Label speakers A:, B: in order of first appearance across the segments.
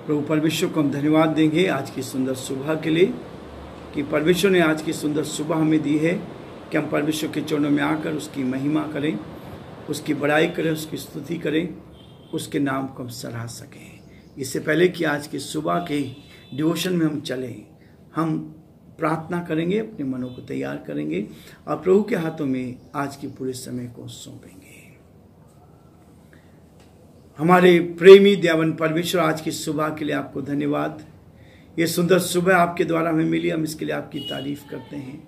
A: प्रभु परमेश्वर को हम धन्यवाद देंगे आज की सुंदर सुबह के लिए कि परमेश्वर ने आज की सुंदर सुबह हमें दी है कि हम परमेश्वर के चरणों में आकर उसकी महिमा करें, उसकी बड़ाई करें, उसकी स्तुति करें, उसके नाम को हम सराह सकें। इससे पहले कि आज की सुबह के डिवोशन में हम चलें, हम प्रार्थना करेंगे, अपने मनों को तैयार करेंगे और प्रभु के हाथों में आज के पूरे समय को सौंपेंगे। हमारे प्रेमी दयावान परमेश्वर, आज की सुबह के लिए आपको धन्यवाद। ये सुंदर सुबह आपके द्वारा हमें मिली, हम इसके लिए आपकी तारीफ करते हैं।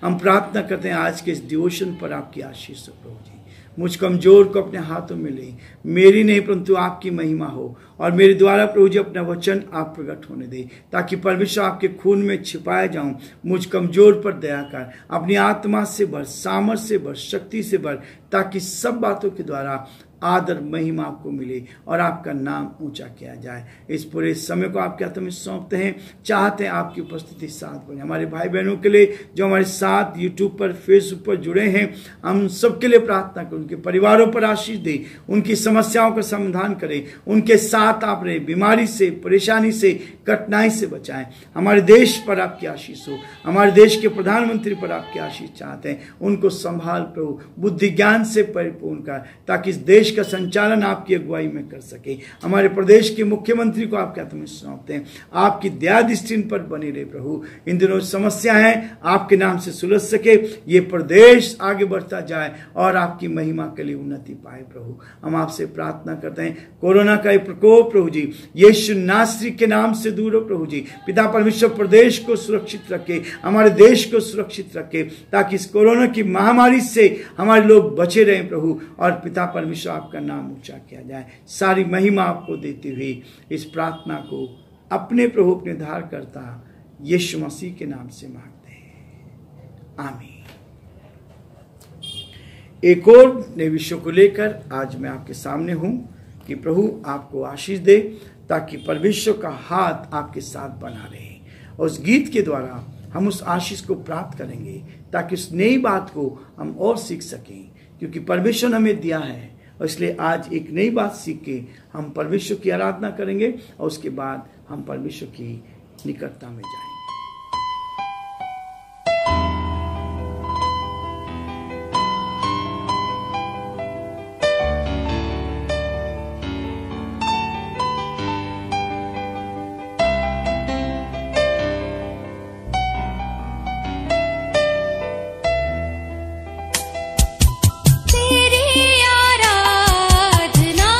A: हम प्रार्थना करते हैं आज के इस डिवोशन पर आपकी आशीष हो प्रभु जी। मुझ कमजोर को अपने हाथों में ले, मेरी नहीं परंतु आपकी महिमा हो और मेरे द्वारा प्रभु जी अपना वचन आप प्रकट होने दे, ताकि परमेश्वर आपके खून में छिपाया जाऊं। मुझ कमजोर पर दया कर, अपनी आत्मा से भर, सामर्थ से भर, शक्ति से भर, ताकि सब बातों के द्वारा आदर महिमा आपको मिले और आपका नाम ऊंचा किया जाए। इस पूरे समय को आपके हाथों में सौंपते हैं, चाहते हैं आपकी उपस्थिति साथ बने। हमारे भाई बहनों के लिए जो हमारे साथ यूट्यूब पर, फेसबुक पर जुड़े हैं, हम सबके लिए प्रार्थना करें, उनके परिवारों पर आशीष दे, उनकी समस्याओं का समाधान करें, उनके साथ आप रहे, बीमारी से, परेशानी से, कठिनाई से बचाएं। हमारे देश पर आपकी आशीष हो, हमारे देश के प्रधानमंत्री पर आपकी आशीष चाहते हैं, उनको संभाल प्रभु, बुद्धि ज्ञान से परिपूर्ण कर, ताकि इस देश का संचालन आपकी अगुवाई में कर सके। हमारे प्रदेश के मुख्यमंत्री को आपके हाथों में सौंपते हैं, आपकी दया दृष्टि पर बनी रहे प्रभु। इन दिनों समस्या है, आपके नाम से सुलझ सके, ये प्रदेश आगे बढ़ता जाए और आपकी महिमा के लिए उन्नति पाए प्रभु। हम आपसे प्रार्थना करते हैं, कोरोना का प्रकोप प्रभु जी यीशु नासरी के नाम से दूर हो प्रभु जी। पिता परमेश्वर प्रदेश को सुरक्षित रखे, हमारे देश को सुरक्षित रखे, ताकि इस कोरोना की महामारी से हमारे लोग बचे रहें प्रभु, और पिता परमेश्वर आपका नाम ऊंचा किया जाए। सारी महिमा आपको देते हुए इस प्रार्थना को अपने प्रभु, अपने धार करता यीशु मसीह के नाम से मांगते हैं, आमीन। एक और नए विषय को लेकर आज मैं आपके सामने हूं कि प्रभु आपको आशीष दे, ताकि परमेश्वर का हाथ आपके साथ बना रहे, और उस गीत के द्वारा हम उस आशीष को प्राप्त करेंगे, ताकि उस नई बात को हम और सीख सकें, क्योंकि परमेश्वर ने हमें दिया है। और इसलिए आज एक नई बात सीख के हम परमेश्वर की आराधना करेंगे और उसके बाद हम परमेश्वर की निकटता में जाएंगे।
B: तेरी आराधना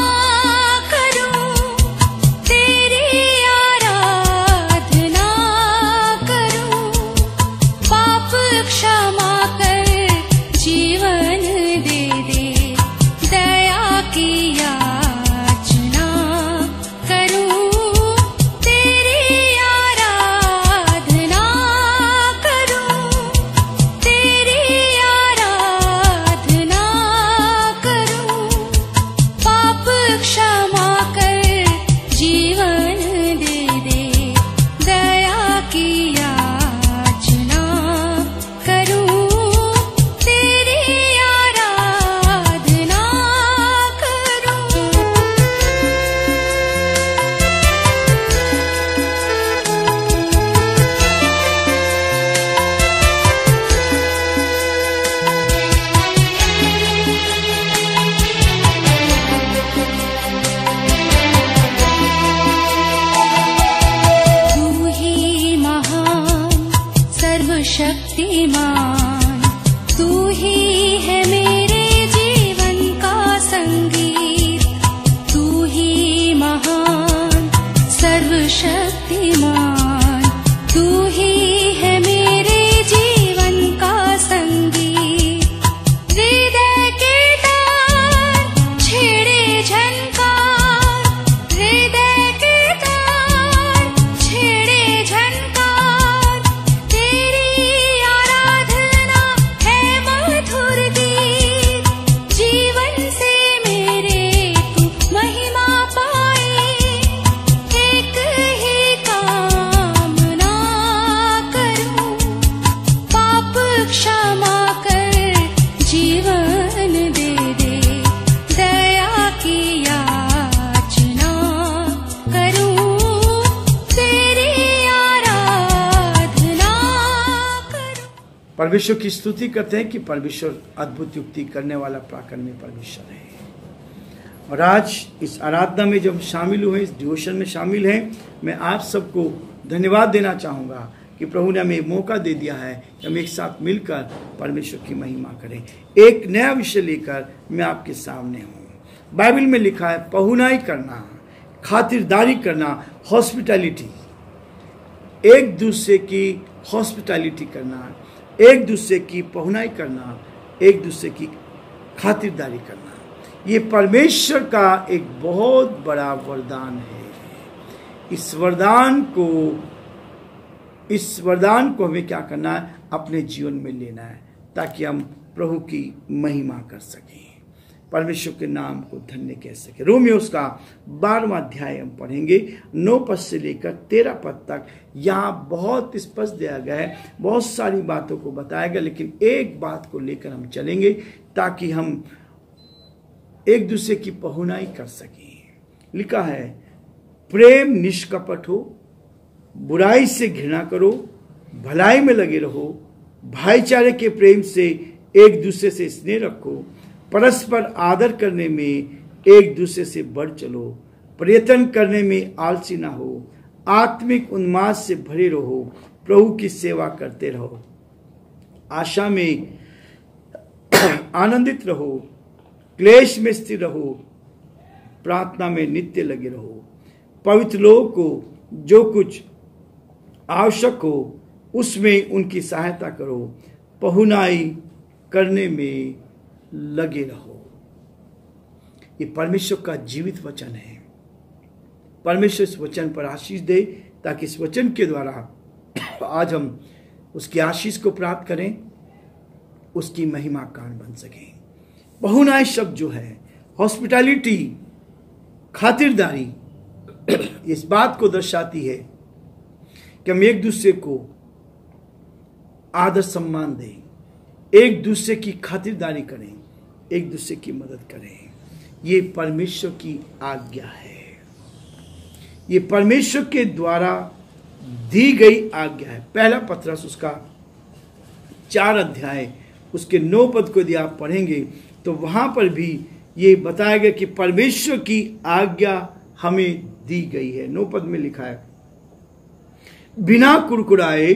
A: परमेश्वर की स्तुति करते हैं कि परमेश्वर अद्भुत युक्ति करने वाला प्राकरणीय परमेश्वर है। और आज इस आराधना में जब शामिल हुए, इस डिवोशन में शामिल हैं, मैं आप सबको धन्यवाद देना चाहूँगा कि प्रभु ने हमें मौका दे दिया है कि हम एक साथ मिलकर परमेश्वर की महिमा करें। एक नया विषय लेकर मैं आपके सामने हूँ। बाइबल में लिखा है पहुनाई करना, खातिरदारी करना, हॉस्पिटैलिटी, एक दूसरे की हॉस्पिटैलिटी करना, एक दूसरे की पहुनाई करना, एक दूसरे की खातिरदारी करना, ये परमेश्वर का एक बहुत बड़ा वरदान है। इस वरदान को हमें क्या करना है? अपने जीवन में लेना है, ताकि हम प्रभु की महिमा कर सकें, परमेश्वर के नाम को धन्य कह सके। रोमियो उसका 12वां अध्याय हम पढ़ेंगे, 9 पद से लेकर 13 पद तक। यहाँ बहुत स्पष्ट दिया गया है, बहुत सारी बातों को बताया गया, लेकिन एक बात को लेकर हम चलेंगे ताकि हम एक दूसरे की पहुनाई कर सकें। लिखा है प्रेम निष्कपट हो, बुराई से घृणा करो, भलाई में लगे रहो, भाईचारे के प्रेम से एक दूसरे से स्नेह रखो, परस्पर आदर करने में एक दूसरे से बढ़ चलो, प्रयत्न करने में आलसी ना हो, आत्मिक उन्माद से भरे रहो, प्रभु की सेवा करते रहो, आशा में आनंदित रहो, क्लेश में स्थिर रहो, प्रार्थना में नित्य लगे रहो, पवित्र लोगों को जो कुछ आवश्यक हो उसमें उनकी सहायता करो, पहुनाई करने में लगे रहो। ये परमेश्वर का जीवित वचन है। परमेश्वर इस वचन पर आशीष दे, ताकि इस वचन के द्वारा आज हम उसकी आशीष को प्राप्त करें, उसकी महिमा कारण बन सकें। पहुनाई शब्द जो है, हॉस्पिटैलिटी, खातिरदारी, इस बात को दर्शाती है कि हम एक दूसरे को आदर सम्मान दें, एक दूसरे की खातिरदारी करें, एक दूसरे की मदद करें। ये परमेश्वर की आज्ञा है, ये परमेश्वर के द्वारा दी गई आज्ञा है। पहला पत्रस उसका 4 अध्याय उसके 9 पद को यदि आप पढ़ेंगे तो वहां पर भी ये बताया गया कि परमेश्वर की आज्ञा हमें दी गई है। 9 पद में लिखा है बिना कुड़कुड़ाए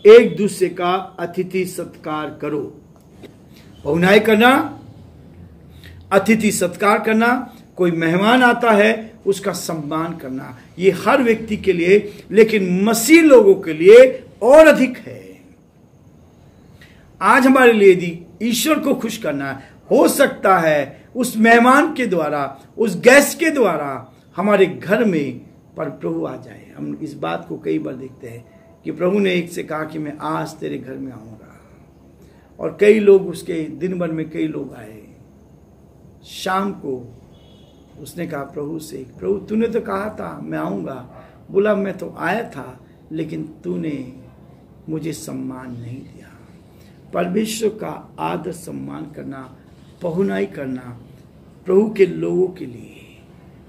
A: एक दूसरे का अतिथि सत्कार करो। पहुनाई करना, अतिथि सत्कार करना, कोई मेहमान आता है उसका सम्मान करना, ये हर व्यक्ति के लिए, लेकिन मसीह लोगों के लिए और अधिक है। आज हमारे लिए यदि ईश्वर को खुश करना है, हो सकता है उस मेहमान के द्वारा, उस गेस्ट के द्वारा हमारे घर में पर प्रभु आ जाए। हम इस बात को कई बार देखते हैं कि प्रभु ने एक से कहा कि मैं आज तेरे घर में आऊंगा, और कई लोग उसके दिन भर में कई लोग आए। शाम को उसने कहा प्रभु से, प्रभु तूने तो कहा था मैं आऊंगा। बोला मैं तो आया था, लेकिन तूने मुझे सम्मान नहीं दिया। परमेश्वर का आदर सम्मान करना, पहुनाई करना, प्रभु के लोगों के लिए,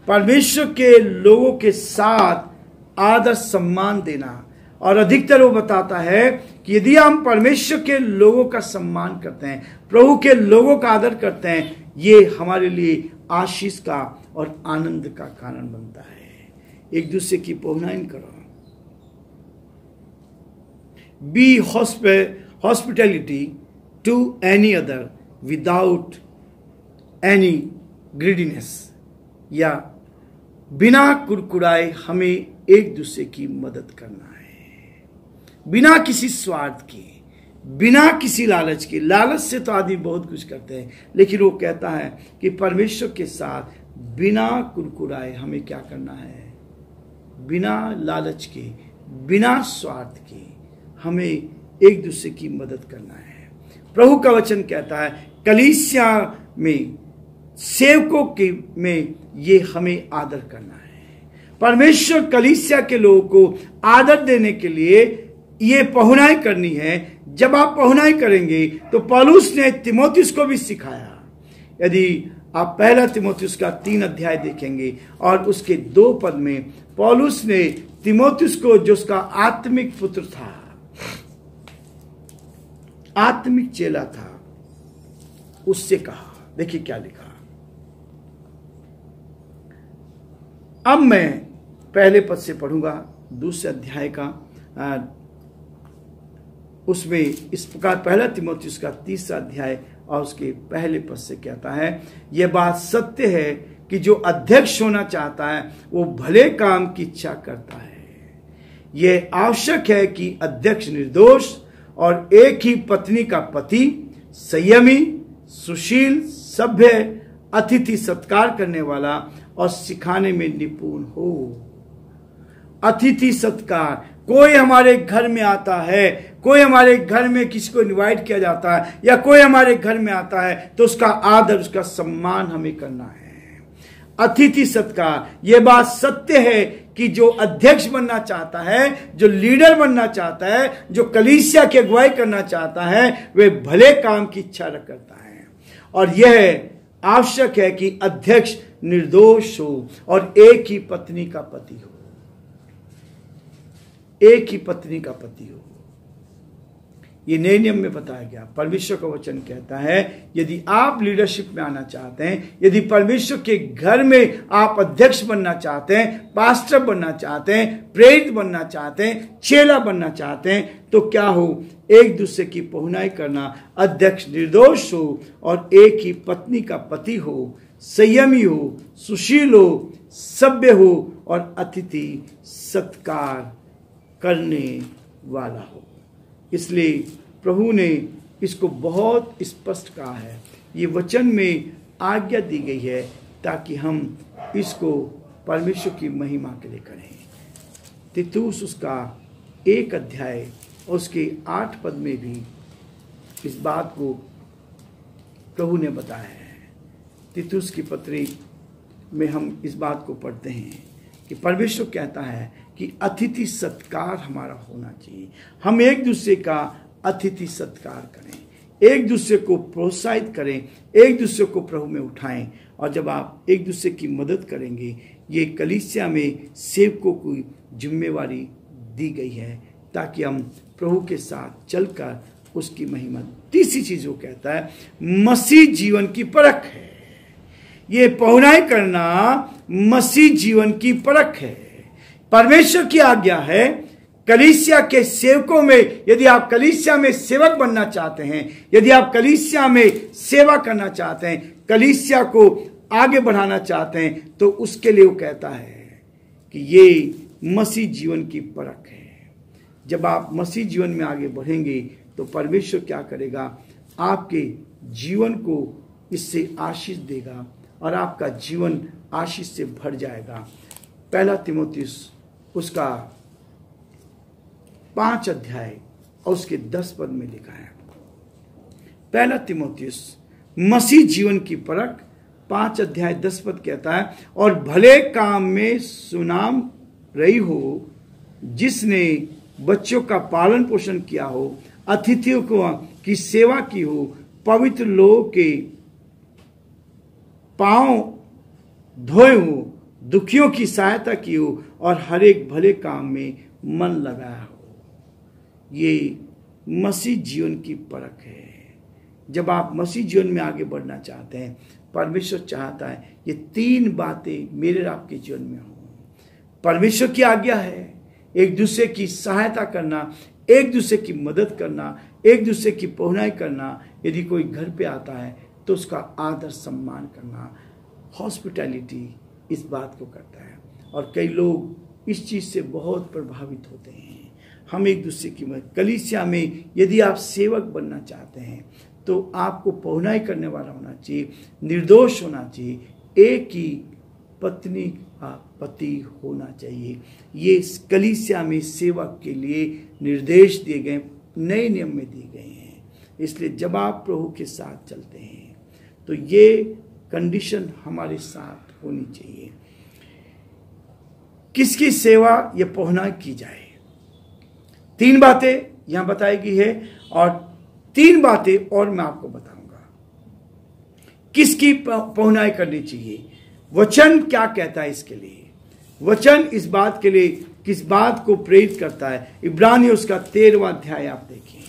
A: परमेश्वर के लोगों के साथ आदर सम्मान देना। और अधिकतर वो बताता है कि यदि हम परमेश्वर के लोगों का सम्मान करते हैं, प्रभु के लोगों का आदर करते हैं, ये हमारे लिए आशीष का और आनंद का कारण बनता है। एक दूसरे की पहुनाई करो। Be hospitality to any other without any greediness, या बिना कुड़कुड़ाए हमें एक दूसरे की मदद करना है, बिना किसी स्वार्थ के, बिना किसी लालच के। लालच से तो आदमी बहुत कुछ करते हैं, लेकिन वो कहता है कि परमेश्वर के साथ बिना कुड़कुड़ाए हमें क्या करना है, बिना लालच के, बिना स्वार्थ के हमें एक दूसरे की मदद करना है। प्रभु का वचन कहता है कलीसिया में, सेवकों के में ये हमें आदर करना है। परमेश्वर कलीसिया के लोगों को आदर देने के लिए ये पहुनाई करनी है। जब आप पहुनाई करेंगे तो पौलुस ने तीमुथियुस को भी सिखाया। यदि आप पहला तीमुथियुस का 3 अध्याय देखेंगे और उसके 2 पद में पौलुस ने तीमुथियुस को, जो उसका आत्मिक पुत्र था, आत्मिक चेला था उससे कहा। देखिए क्या लिखा। अब मैं पहले पद से पढ़ूंगा, दूसरे अध्याय का। उसमें इस प्रकार पहला तीमुथियुस का 3 अध्याय और उसके पहले पद से कहता है, यह बात सत्य है कि जो अध्यक्ष होना चाहता है वो भले काम की इच्छा करता है। यह आवश्यक है कि अध्यक्ष निर्दोष और एक ही पत्नी का पति, संयमी, सुशील, सभ्य, अतिथि सत्कार करने वाला और सिखाने में निपुण हो। अतिथि सत्कार, कोई हमारे घर में आता है, कोई हमारे घर में किसी को इनवाइट किया जाता है या कोई हमारे घर में आता है तो उसका आदर, उसका सम्मान हमें करना है। अतिथि सत्कार, यह बात सत्य है कि जो अध्यक्ष बनना चाहता है, जो लीडर बनना चाहता है, जो कलीसिया की अगुवाई करना चाहता है, वे भले काम की इच्छा करता है। और यह आवश्यक है कि अध्यक्ष निर्दोष हो और एक ही पत्नी का पति हो। एक ही पत्नी का पति हो। ये नए नियम में बताया गया। परमेश्वर का वचन कहता है यदि आप लीडरशिप में आना चाहते हैं, यदि परमेश्वर के घर में आप अध्यक्ष बनना चाहते हैं, पास्टर बनना चाहते हैं, प्रेरित बनना चाहते हैं, चेला बनना चाहते हैं, तो क्या हो, एक दूसरे की पहुनाई करना, अध्यक्ष निर्दोष हो और एक ही पत्नी का पति हो, संयमी हो, सुशील हो, सभ्य हो और अतिथि सत्कार करने वाला हो। इसलिए प्रभु ने इसको बहुत स्पष्ट कहा है। ये वचन में आज्ञा दी गई है ताकि हम इसको परमेश्वर की महिमा के लिए करें। तीतुस उसका 1 अध्याय और उसके 8 पद में भी इस बात को प्रभु ने बताया है। तीतुस की पत्री में हम इस बात को पढ़ते हैं कि परमेश्वर कहता है कि अतिथि सत्कार हमारा होना चाहिए। हम एक दूसरे का अतिथि सत्कार करें, एक दूसरे को प्रोत्साहित करें, एक दूसरे को प्रभु में उठाएं। और जब आप एक दूसरे की मदद करेंगे, ये कलीसिया में सेवकों की जिम्मेवारी दी गई है ताकि हम प्रभु के साथ चलकर उसकी महिमा। तीसरी चीज वो कहता है, मसीह जीवन की परख है। ये पहुनाई करना मसीह जीवन की परख है। परमेश्वर की आज्ञा है कलीसिया के सेवकों में, यदि आप कलीसिया में सेवक बनना चाहते हैं, यदि आप कलीसिया में सेवा करना चाहते हैं, कलीसिया को आगे बढ़ाना चाहते हैं, तो उसके लिए वो कहता है कि ये मसीह जीवन की परख है। जब आप मसीह जीवन में आगे बढ़ेंगे तो परमेश्वर क्या करेगा, आपके जीवन को इससे आशीष देगा और आपका जीवन आशीष से भर जाएगा। पहला तीमुथियुस उसका 5 अध्याय और उसके 10 पद में लिखा है। पहला तीमुथियुस मसीह जीवन की परख 5 अध्याय 10 पद कहता है, और भले काम में सुनाम रही हो, जिसने बच्चों का पालन पोषण किया हो, अतिथियों की सेवा की हो, पवित्र लोगों के पांव धोए हो, दुखियों की सहायता की हो और हर एक भले काम में मन लगाया हो। ये मसीह जीवन की परख है। जब आप मसीह जीवन में आगे बढ़ना चाहते हैं, परमेश्वर चाहता है ये 3 बातें मेरे और आपके जीवन में हो। परमेश्वर की आज्ञा है एक दूसरे की सहायता करना, एक दूसरे की मदद करना, एक दूसरे की पहुनाई करना। यदि कोई घर पे आता है तो उसका आदर सम्मान करना, हॉस्पिटैलिटी इस बात को करता है। और कई लोग इस चीज़ से बहुत प्रभावित होते हैं। हम एक दूसरे की मदद, कलीसिया में यदि आप सेवक बनना चाहते हैं तो आपको पहुनाई करने वाला होना चाहिए, निर्दोष होना चाहिए, एक ही पत्नी का पति होना चाहिए। ये कलीसिया में सेवक के लिए निर्देश दिए गए, नए नियम में दिए गए हैं। इसलिए जब आप प्रभु के साथ चलते हैं तो ये कंडीशन हमारे साथ होनी चाहिए। किसकी सेवा ये पहुनाई की जाए, 3 बातें यहां बताई गई है और 3 बातें और मैं आपको बताऊंगा किसकी पहुनाई करनी चाहिए। वचन क्या कहता है इसके लिए? वचन इस बात के लिए किस बात को प्रेरित करता है? इब्रानियों उसका 13वां अध्याय आप देखिए।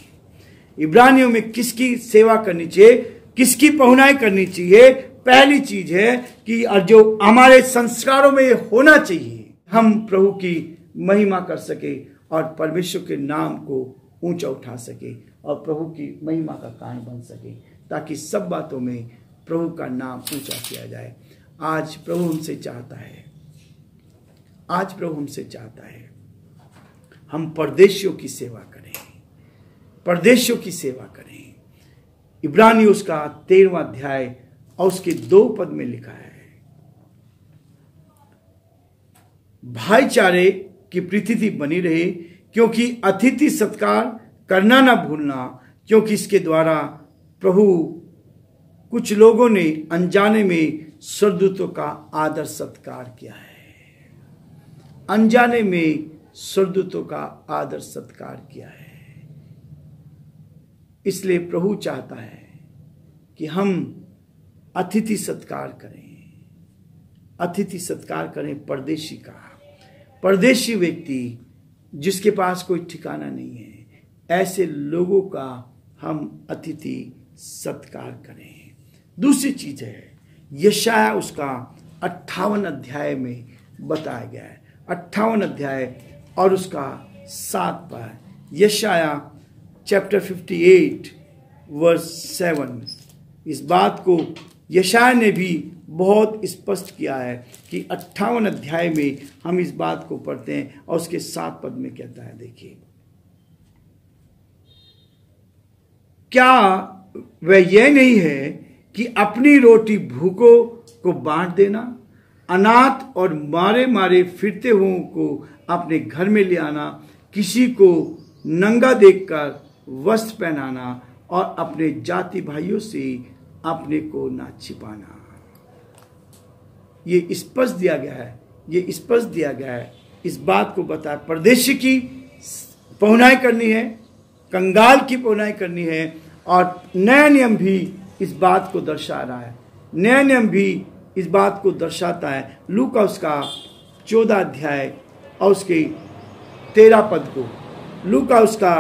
A: इब्रानियों में किसकी सेवा करनी चाहिए, किसकी पहुनाई करनी चाहिए। पहली चीज है कि जो हमारे संस्कारों में ये होना चाहिए, हम प्रभु की महिमा कर सके और परमेश्वर के नाम को ऊंचा उठा सके और प्रभु की महिमा का कारण बन सके, ताकि सब बातों में प्रभु का नाम ऊंचा किया जाए। आज प्रभु हमसे चाहता है, आज प्रभु हमसे चाहता है हम परदेशियों की सेवा करें, परदेशियों की सेवा करें। इब्रानियों उसका 13वां अध्याय और उसके 2 पद में लिखा है, भाईचारे की प्रीति बनी रहे, क्योंकि अतिथि सत्कार करना ना भूलना, क्योंकि इसके द्वारा प्रभु कुछ लोगों ने अनजाने में स्वर्गदूतों का आदर सत्कार किया है, अनजाने में स्वर्गदूतों का आदर सत्कार किया है। इसलिए प्रभु चाहता है कि हम अतिथि सत्कार करें, अतिथि सत्कार करें परदेशी का। परदेशी व्यक्ति जिसके पास कोई ठिकाना नहीं है, ऐसे लोगों का हम अतिथि सत्कार करें। दूसरी चीज है, यशाया उसका 58 अध्याय में बताया गया है, 58 अध्याय और उसका 7 पद। यशाया चैप्टर 58 वर्स 7, इस बात को यशाया ने भी बहुत स्पष्ट किया है कि 58 अध्याय में हम इस बात को पढ़ते हैं और उसके 7 पद में कहता है, देखिए, क्या वह यह नहीं है कि अपनी रोटी भूखों को बांट देना, अनाथ और मारे मारे फिरते हुओं को अपने घर में ले आना, किसी को नंगा देखकर वस्त्र पहनाना और अपने जाति भाइयों से अपने को ना छिपाना। ये स्पष्ट दिया गया है, ये स्पष्ट दिया गया है, इस बात को बताया परदेशी की पहुनाई करनी है, कंगाल की पहुनाई करनी है। और नया नियम भी इस बात को दर्शा रहा है, नया नियम भी इस बात को दर्शाता है। लूका उसका 14 अध्याय और उसके 13 पद को, लूका उसका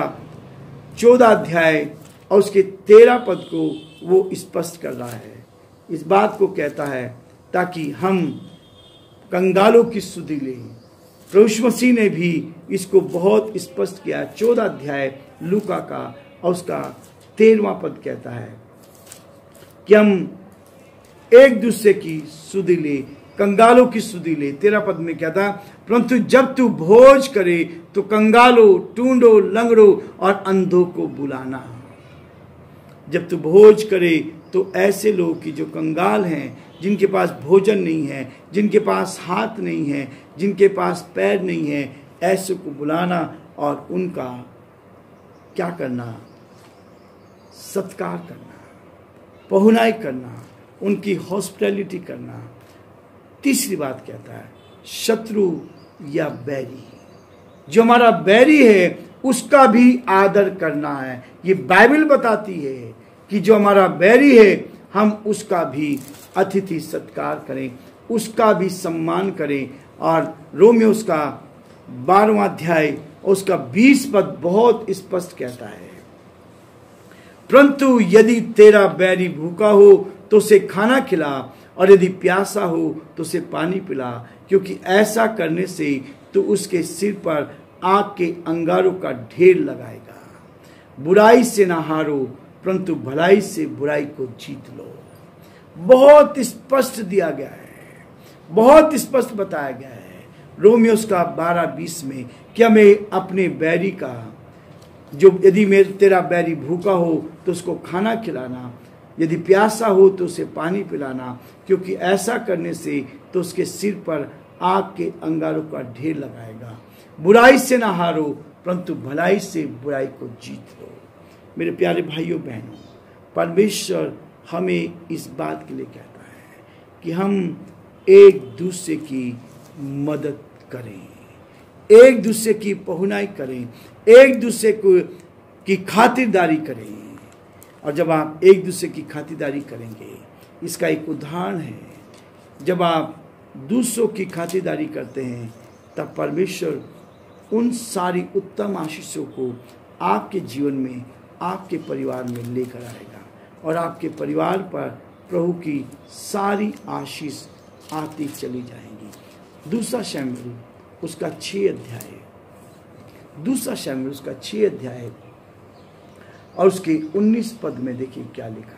A: 14 अध्याय और उसके 13 पद को वो स्पष्ट कर रहा है, इस बात को कहता है ताकि हम कंगालों की सुधि लें। प्रभु मसीह ने भी इसको बहुत स्पष्ट किया। 14 अध्याय लूका का और उसका 13वां पद कहता है कि हम एक दूसरे की सुधि ले, कंगालों की सुधि ले। 13 पद में कहता, परंतु जब तू भोज करे तो कंगालों, टूंडों, लंगड़ों और अंधों को बुलाना। जब तू भोज करे तो ऐसे लोग की जो कंगाल हैं, जिनके पास भोजन नहीं है, जिनके पास हाथ नहीं है, जिनके पास पैर नहीं है, ऐसे को बुलाना और उनका क्या करना, सत्कार करना, पहुनाई करना, उनकी हॉस्पिटैलिटी करना। तीसरी बात कहता है, शत्रु या बैरी, जो हमारा बैरी है उसका भी आदर करना है। ये बाइबल बताती है कि जो हमारा बैरी है हम उसका भी अतिथि सत्कार करें, उसका भी सम्मान करें। और रोमियो उसका 12वां अध्याय उसका 20 पद बहुत स्पष्ट कहता है, परंतु यदि तेरा बैरी भूखा हो तो उसे खाना खिला, और यदि प्यासा हो तो उसे पानी पिला, क्योंकि ऐसा करने से तो उसके सिर पर आग के अंगारों का ढेर लगाएगा। बुराई से ना हारो, परंतु भलाई से बुराई को जीत लो। बहुत स्पष्ट दिया गया है, बहुत स्पष्ट बताया गया है रोमियो का 12:20 में कि हमें अपने बैरी का, जो यदि तेरा बैरी भूखा हो तो उसको खाना खिलाना, यदि प्यासा हो तो उसे पानी पिलाना, क्योंकि ऐसा करने से तो उसके सिर पर आग के अंगारों का ढेर लगाएगा। बुराई से ना हारो, परंतु भलाई से बुराई को जीत लो। मेरे प्यारे भाइयों बहनों, परमेश्वर हमें इस बात के लिए कहता है कि हम एक दूसरे की मदद करें, एक दूसरे की पहुनाई करें, एक दूसरे को की खातिरदारी करें। और जब आप एक दूसरे की खातिरदारी करेंगे, इसका एक उदाहरण है, जब आप दूसरों की खातिरदारी करते हैं तब परमेश्वर उन सारी उत्तम आशीषों को आपके जीवन में आपके परिवार में लेकर आएगा और आपके परिवार पर प्रभु की सारी आशीष आती चली जाएंगी। दूसरा शमूएल उसका 6 अध्याय, दूसरा शमूएल उसका 6 अध्याय और उसके 19 पद में देखिए क्या लिखा है।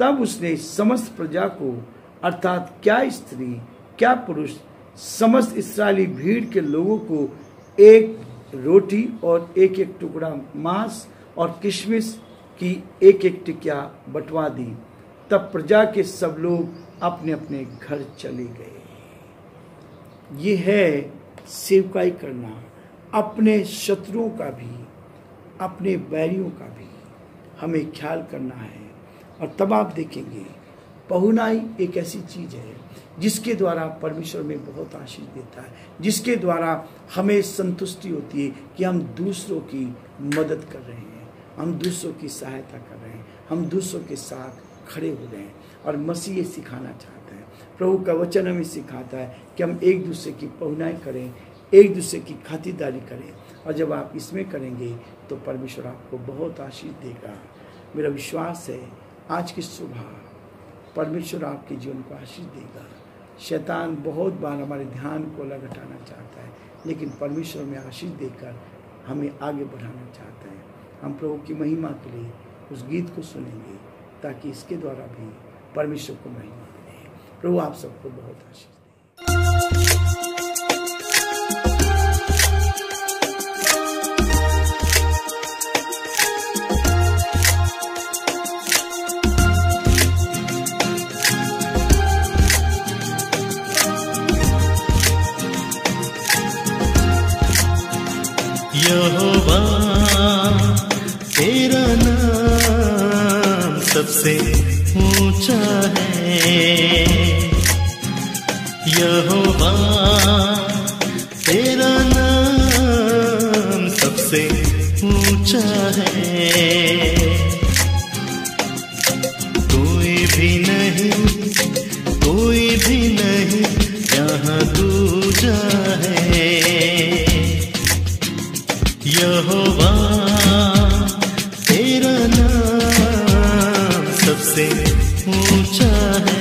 A: तब उसने समस्त प्रजा को, अर्थात क्या स्त्री क्या पुरुष, समस्त इस्राएली भीड़ के लोगों को एक रोटी और एक एक टुकड़ा मांस और किशमिश की एक एक टिकिया बंटवा दी। तब प्रजा के सब लोग अपने अपने घर चले गए। ये है सेवकाई करना, अपने शत्रुओं का भी अपने बैरियों का भी हमें ख्याल करना है। और तब आप देखेंगे पहुनाई एक ऐसी चीज है जिसके द्वारा परमेश्वर में बहुत आशीष देता है, जिसके द्वारा हमें संतुष्टि होती है कि हम दूसरों की मदद कर रहे हैं, हम दूसरों की सहायता कर रहे हैं, हम दूसरों के साथ खड़े हो रहे हैं। और मसीह ये सिखाना चाहता है, प्रभु का वचन हमें सिखाता है कि हम एक दूसरे की पहुनाई करें, एक दूसरे की खातिरदारी करें। और जब आप इसमें करेंगे तो परमेश्वर आपको बहुत आशीष देगा। मेरा विश्वास है आज की सुबह परमेश्वर आपके जीवन को आशीष देगा। शैतान बहुत बार हमारे ध्यान को अलग हटाना चाहता है, लेकिन परमेश्वर में आशीष देकर हमें आगे बढ़ाना चाहता है। हम प्रभु की महिमा के लिए उस गीत को सुनेंगे ताकि इसके द्वारा भी परमेश्वर को महिमा मिले। प्रभु आप सबको बहुत आशीष दे।
B: यहोवा तेरा नाम सबसे ऊंचा है। यहोवा तेरा नाम सबसे ऊंचा है। कोई भी नहीं यहाँ दूजा है। यहोवा तेरा नाम सबसे ऊंचा है।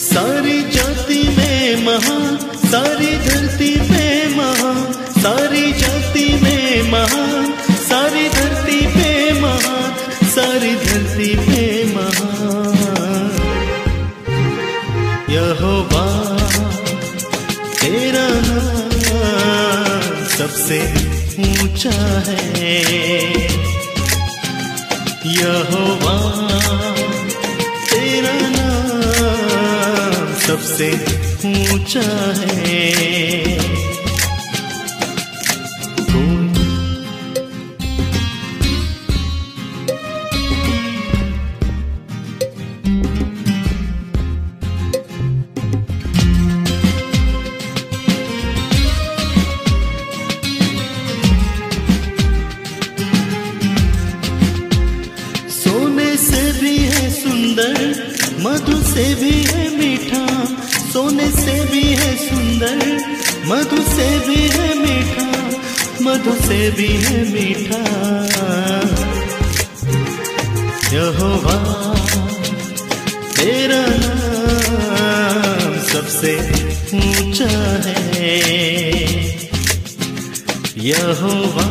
B: सारी जाति में महान, सारी धरती पे महान, सारी जाति में महान, सारी धरती पे महान, सारी धरती पे महान। यहोवा तेरा नाम सबसे ऊंचा है। यहोवा तेरा सबसे ऊंचा है। सोने से भी है सुंदर, मधु से भी है मीठा। सोने से भी है सुंदर, मधु से भी है मीठा, मधु से भी है मीठा। यहोवा तेरा नाम सबसे ऊंचा है। यहोवा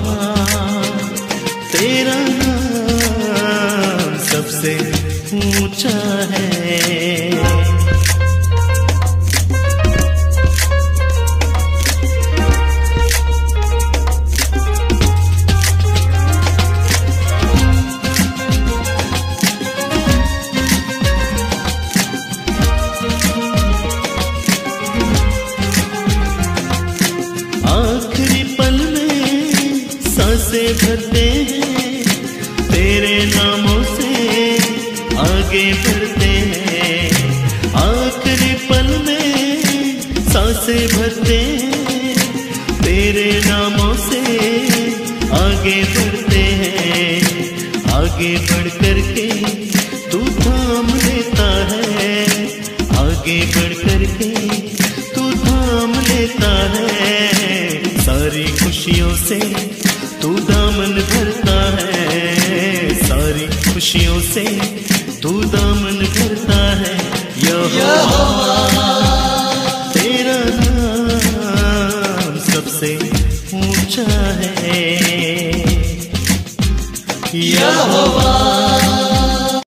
B: तेरा नाम सबसे ऊंचा है। आखिरी पल में सांसें भरते हैं, तेरे नामों से आगे बढ़ते हैं। आखिरी पल में सांसें सांसें भरते हैं, तेरे नामों से आगे बढ़ते हैं। आगे बढ़ कर के तू थाम लेता है, आगे बढ़ कर के तू थाम लेता है। सारी खुशियों से तू दामन भरता है, सारी खुशियों से तू दामन भरता है। यहोवा